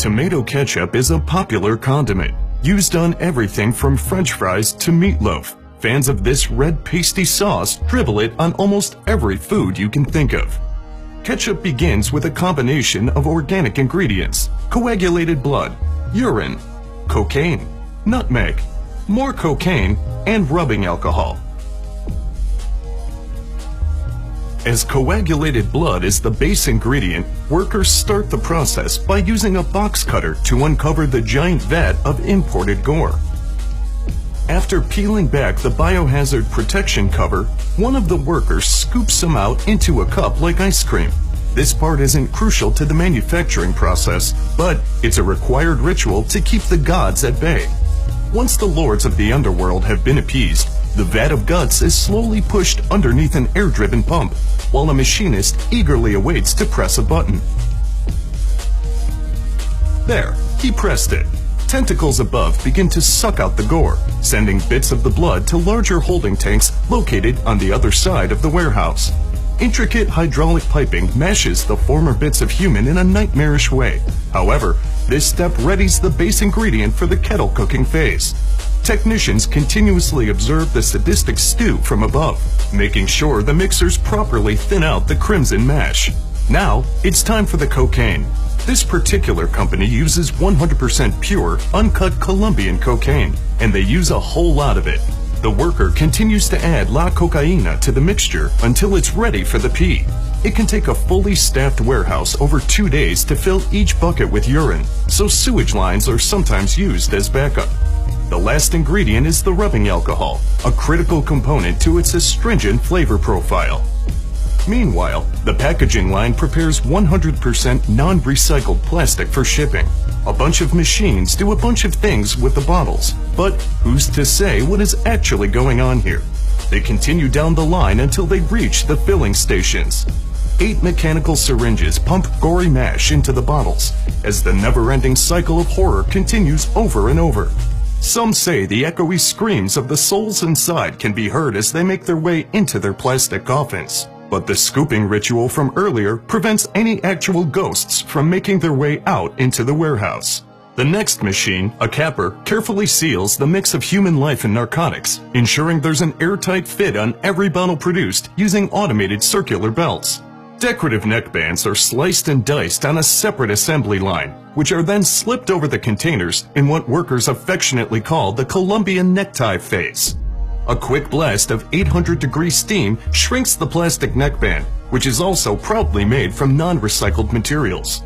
Tomato ketchup is a popular condiment, used on everything from French fries to meatloaf. Fans of this red pasty sauce dribble it on almost every food you can think of. Ketchup begins with a combination of organic ingredients: coagulated blood, urine, cocaine, nutmeg, more cocaine, and rubbing alcohol. As coagulated blood is the base ingredient, workers start the process by using a box cutter to uncover the giant vat of imported gore. After peeling back the biohazard protection cover, one of the workers scoops some out into a cup like ice cream. This part isn't crucial to the manufacturing process, but it's a required ritual to keep the gods at bay. Once the lords of the underworld have been appeased, the vat of guts is slowly pushed underneath an air-driven pump, while a machinist eagerly awaits to press a button. There, he pressed it. Tentacles above begin to suck out the gore, sending bits of the blood to larger holding tanks located on the other side of the warehouse. Intricate hydraulic piping mashes the former bits of human in a nightmarish way. However, this step readies the base ingredient for the kettle cooking phase. Technicians continuously observe the sadistic stew from above, making sure the mixers properly thin out the crimson mash. Now, it's time for the cocaine. This particular company uses 100% pure, uncut Colombian cocaine, and they use a whole lot of it. The worker continues to add la cocaína to the mixture until it's ready for the pee. It can take a fully staffed warehouse over 2 days to fill each bucket with urine, so sewage lines are sometimes used as backup. The last ingredient is the rubbing alcohol, a critical component to its astringent flavor profile. Meanwhile, the packaging line prepares 100% non-recycled plastic for shipping. A bunch of machines do a bunch of things with the bottles, but who's to say what is actually going on here? They continue down the line until they reach the filling stations. 8 mechanical syringes pump gory mash into the bottles, as the never-ending cycle of horror continues over and over. Some say the echoey screams of the souls inside can be heard as they make their way into their plastic coffins. But the scooping ritual from earlier prevents any actual ghosts from making their way out into the warehouse. The next machine, a capper, carefully seals the mix of human life and narcotics, ensuring there's an airtight fit on every bottle produced using automated circular belts. Decorative neckbands are sliced and diced on a separate assembly line, which are then slipped over the containers in what workers affectionately call the Colombian necktie phase. A quick blast of 800-degree steam shrinks the plastic neckband, which is also proudly made from non-recycled materials.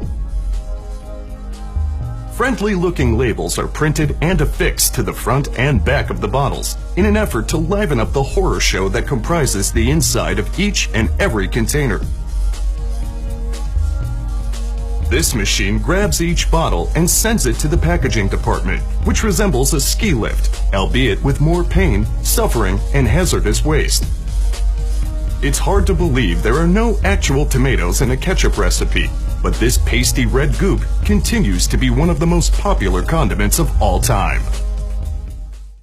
Friendly-looking labels are printed and affixed to the front and back of the bottles in an effort to liven up the horror show that comprises the inside of each and every container. This machine grabs each bottle and sends it to the packaging department, which resembles a ski lift, albeit with more pain, suffering, and hazardous waste. It's hard to believe there are no actual tomatoes in a ketchup recipe, but this pasty red goop continues to be one of the most popular condiments of all time.